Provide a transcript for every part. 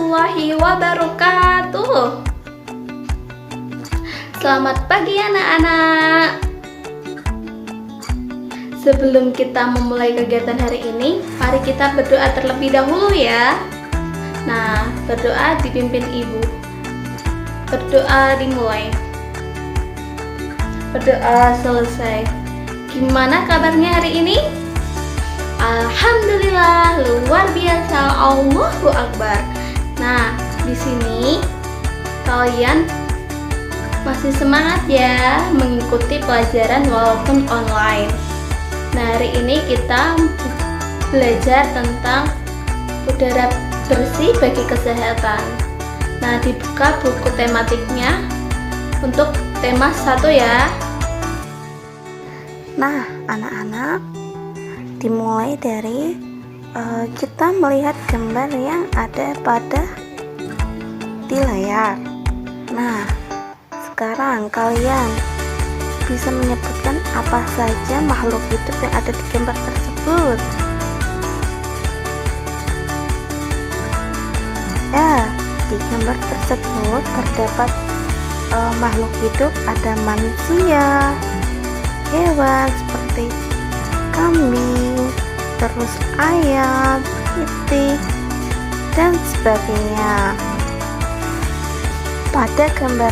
warahmatullahi wabarakatuh. Selamat pagi anak-anak. Sebelum kita memulai kegiatan hari ini, mari kita berdoa terlebih dahulu ya. Nah, berdoa dipimpin ibu. Berdoa dimulai. Berdoa selesai. Gimana kabarnya hari ini? Alhamdulillah, luar biasa, Allahu Akbar. Nah, di sini kalian masih semangat ya mengikuti pelajaran walaupun online. Nah, hari ini kita belajar tentang udara bersih bagi kesehatan. Nah, dibuka buku tematiknya untuk tema 1 ya. Nah, anak-anak, dimulai dari kita melihat gambar yang ada pada di layar. Nah, sekarang kalian bisa menyebutkan apa saja makhluk hidup yang ada di gambar tersebut. Ya, di gambar tersebut terdapat makhluk hidup, ada manusia, hewan seperti kambing, terus ayam, itik, dan sebagainya. Pada gambar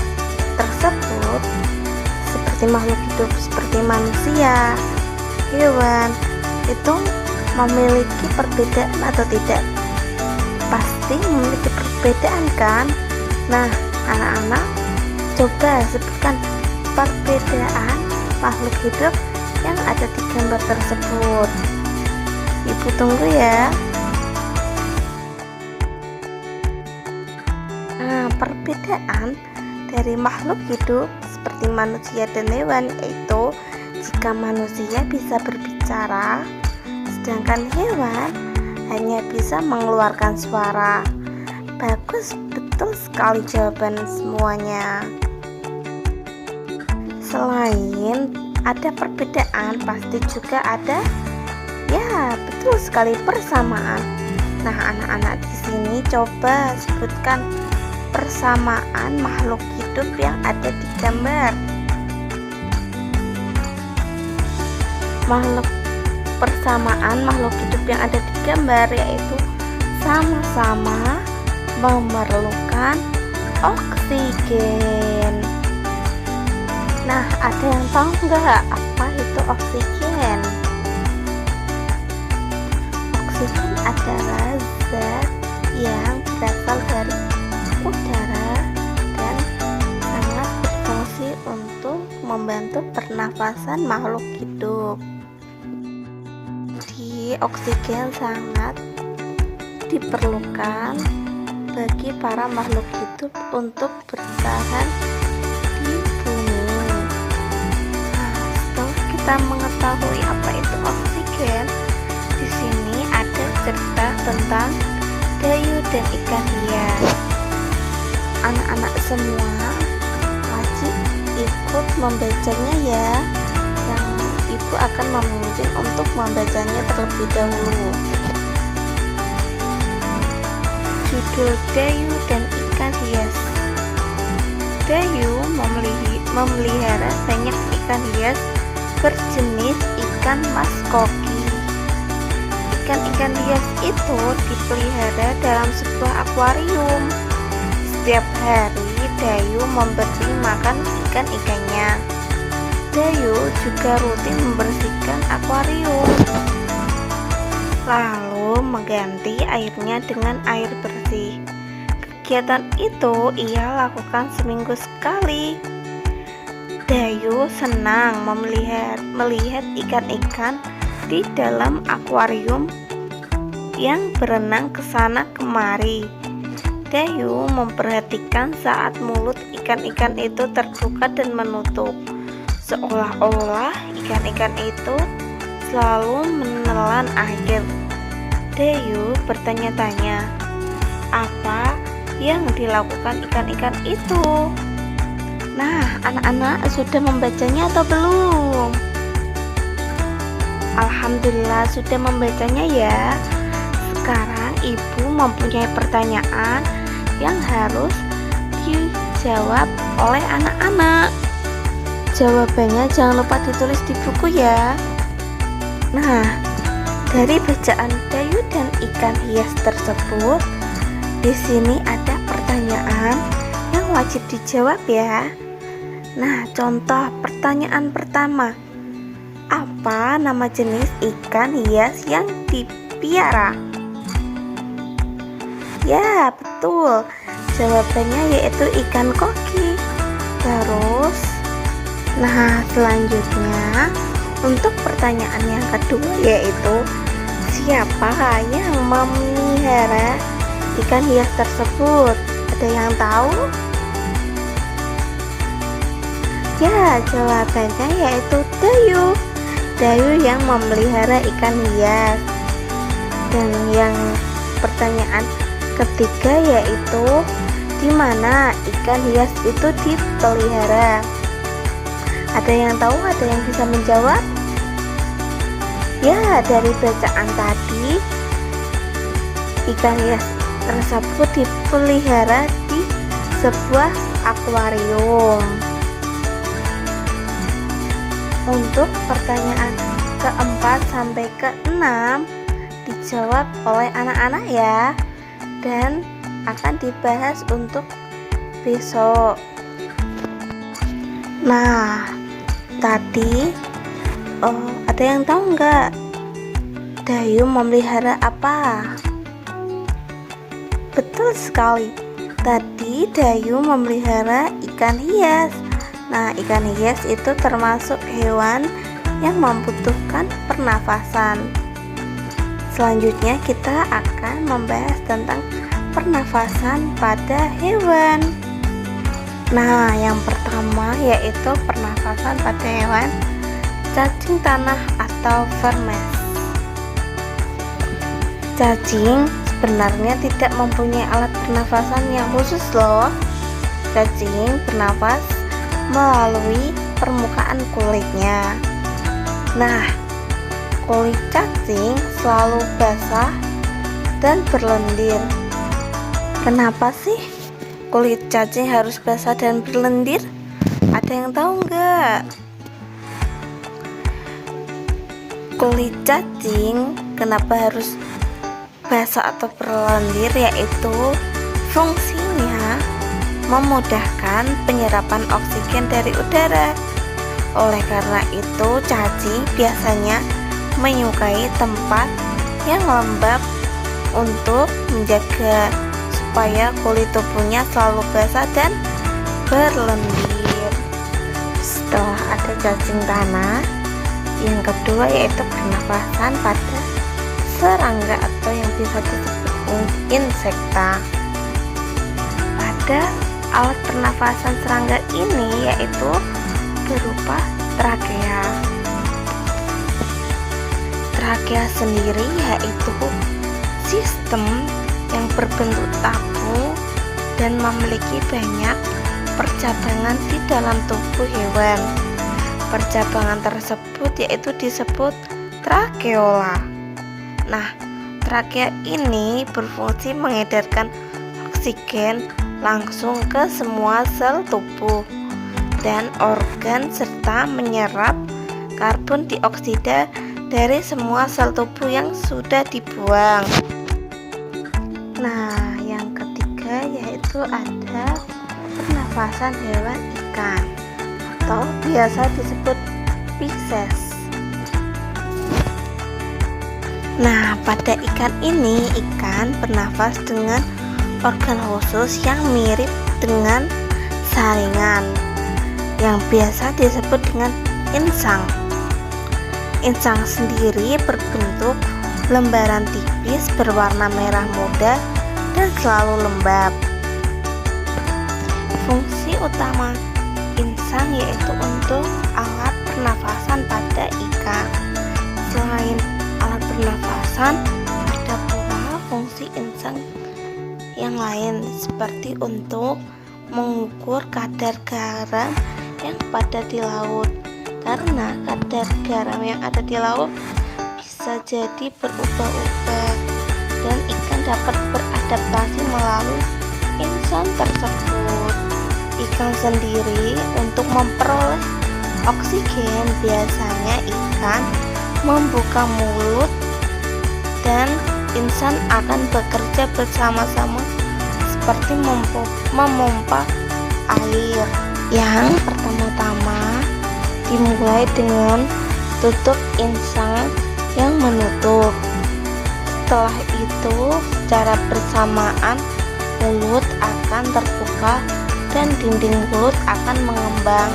tersebut seperti makhluk hidup seperti manusia, hewan itu memiliki perbedaan atau tidak? Pasti memiliki perbedaan kan? Nah, anak-anak coba sebutkan perbedaan makhluk hidup yang ada di gambar tersebut. Ibu tunggu ya. Nah, perbedaan dari makhluk hidup seperti manusia dan hewan yaitu jika manusia bisa berbicara, sedangkan hewan hanya bisa mengeluarkan suara. Bagus, betul sekali jawaban semuanya. Selain ada perbedaan, pasti juga ada betul sekali persamaan. Nah, anak-anak di sini coba sebutkan persamaan makhluk hidup yang ada di gambar. Persamaan makhluk hidup yang ada di gambar yaitu sama-sama memerlukan oksigen. Nah, ada yang tahu nggak apa itu oksigen? Oksigen adalah zat yang berasal dari udara dan sangat berfungsi untuk membantu pernafasan makhluk hidup. Oksigen sangat diperlukan bagi para makhluk hidup untuk bertahan di bumi. Nah, setelah kita mengetahui apa itu oksigen, di sini ada cerita tentang Dayu dan ikan hias. Anak-anak semua wajib ikut membacanya ya. Yang ibu akan memimpin untuk membacanya terlebih dahulu. Judul Dayu dan ikan hias. Dayu memelihara banyak ikan hias berjenis ikan mas koki. Ikan-ikan hias itu dipelihara dalam sebuah akuarium. Setiap hari Dayu memberi makan ikan-ikannya. Dayu juga rutin membersihkan akuarium, lalu mengganti airnya dengan air bersih. Kegiatan itu ia lakukan seminggu sekali. Dayu senang melihat ikan-ikan di dalam akuarium yang berenang ke sana kemari. Dayu memperhatikan saat mulut ikan-ikan itu terbuka dan menutup, seolah-olah ikan-ikan itu selalu menelan air. Dayu bertanya-tanya, apa yang dilakukan ikan-ikan itu? Nah, anak-anak sudah membacanya atau belum? Alhamdulillah sudah membacanya ya. Sekarang ibu mempunyai pertanyaan. yang harus dijawab oleh anak-anak. Jawabannya jangan lupa ditulis di buku ya. Nah, dari bacaan Dayu dan ikan hias tersebut, di sini ada pertanyaan yang wajib dijawab ya. Nah, contoh pertanyaan pertama. Apa nama jenis ikan hias yang dipiara? Ya, betul. Jawabannya yaitu ikan koki. Terus, nah selanjutnya untuk pertanyaan yang kedua yaitu siapa yang memelihara ikan hias tersebut? Ada yang tahu? Ya, jawabannya yaitu Dayu. Dayu yang memelihara ikan hias. Dan yang pertanyaan ketiga yaitu di mana ikan hias itu dipelihara? Ada yang tahu? Ada yang bisa menjawab? Ya, dari bacaan tadi ikan hias tersebut dipelihara di sebuah akuarium. Untuk pertanyaan keempat sampai keenam dijawab oleh anak-anak ya, dan akan dibahas untuk besok. Nah, tadi ada yang tahu nggak Dayu memelihara apa? Betul sekali, tadi Dayu memelihara ikan hias. Nah, ikan hias itu termasuk hewan yang membutuhkan pernafasan. Selanjutnya kita akan membahas tentang pernafasan pada hewan. Nah, yang pertama yaitu pernafasan pada hewan cacing tanah atau vermes. Cacing sebenarnya tidak mempunyai alat pernafasan yang khusus loh. Cacing bernafas melalui permukaan kulitnya. Nah, kulit cacing selalu basah dan berlendir. Kenapa sih kulit cacing harus basah dan berlendir? Ada yang tahu nggak? Kulit cacing kenapa harus basah atau berlendir? Yaitu fungsinya memudahkan penyerapan oksigen dari udara. Oleh karena itu, cacing biasanya menyukai tempat yang lembab untuk menjaga supaya kulit tubuhnya selalu basah dan berlendir. Setelah ada cacing tanah, yang kedua yaitu pernafasan pada serangga atau yang bisa disebut insekta. Pada alat pernafasan serangga ini yaitu berupa trakea. Trakea sendiri yaitu sistem yang berbentuk tabung dan memiliki banyak percabangan di dalam tubuh hewan. Percabangan tersebut yaitu disebut trakeola. Nah, trakea ini berfungsi mengedarkan oksigen langsung ke semua sel tubuh dan organ serta menyerap karbon dioksida dari semua sel tubuh yang sudah dibuang. Nah, yang ketiga yaitu ada pernafasan hewan ikan atau biasa disebut Pisces. Nah, pada ikan ini, ikan bernafas dengan organ khusus yang mirip dengan saringan yang biasa disebut dengan insang. Insang sendiri berbentuk lembaran tipis berwarna merah muda dan selalu lembab. Fungsi utama insang yaitu untuk alat pernafasan pada ikan. Selain alat pernafasan, ada pula fungsi insang yang lain seperti untuk mengukur kadar garam yang pada di laut, karena kadar garam yang ada di laut bisa jadi berubah-ubah dan ikan dapat beradaptasi melalui ikan tersebut. Ikan sendiri untuk memperoleh oksigen biasanya ikan membuka mulut dan insan akan bekerja bersama-sama seperti memompa air. Yang pertama-tama dimulai dengan tutup insang yang menutup. Setelah itu secara bersamaan mulut akan terbuka dan dinding mulut akan mengembang.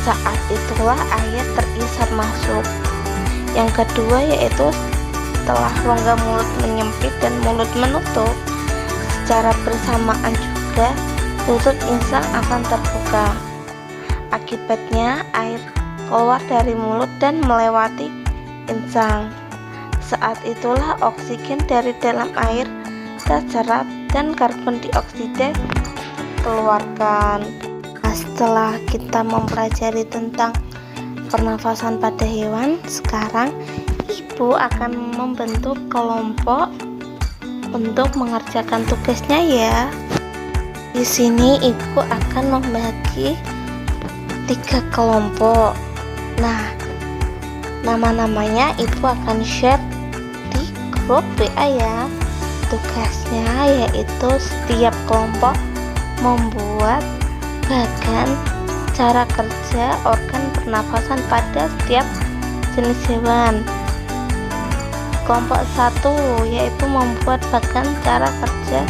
Saat itulah air terisap masuk. Yang kedua yaitu setelah rongga mulut menyempit dan mulut menutup, secara bersamaan juga tutup insang akan terbuka. Akibatnya air keluar dari mulut dan melewati insang. Saat itulah oksigen dari dalam air terserap dan karbon dioksida keluarkan. Nah, setelah kita mempelajari tentang pernafasan pada hewan, sekarang ibu akan membentuk kelompok untuk mengerjakan tugasnya ya. Di sini ibu akan membagi 3 kelompok. Nah, nama-namanya ibu akan share di grup WA ya. Tugasnya yaitu setiap kelompok membuat bagan cara kerja organ pernafasan pada setiap jenis hewan. Kelompok 1 yaitu membuat bagan cara kerja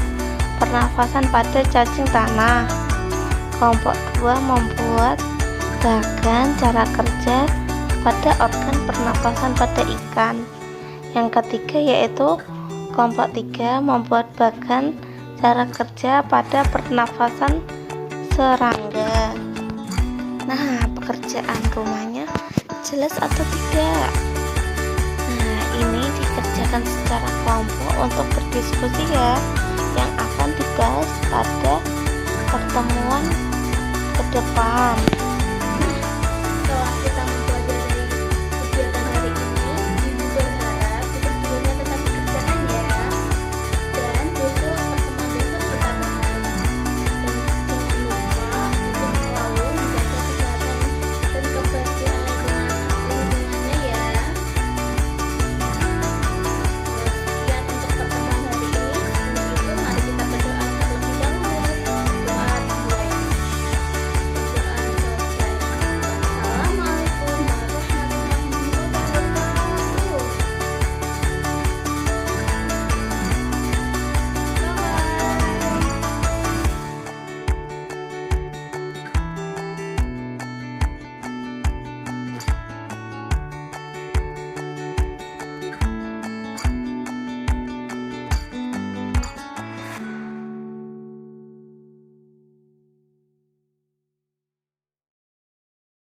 pernafasan pada cacing tanah. Kelompok 2 membuat bagan cara kerja pada organ pernafasan pada ikan. Yang ketiga yaitu kelompok 3 membuat bagan cara kerja pada pernafasan serangga. Nah, pekerjaan rumahnya jelas atau tidak? Nah, ini dikerjakan secara kelompok untuk berdiskusi ya. Yang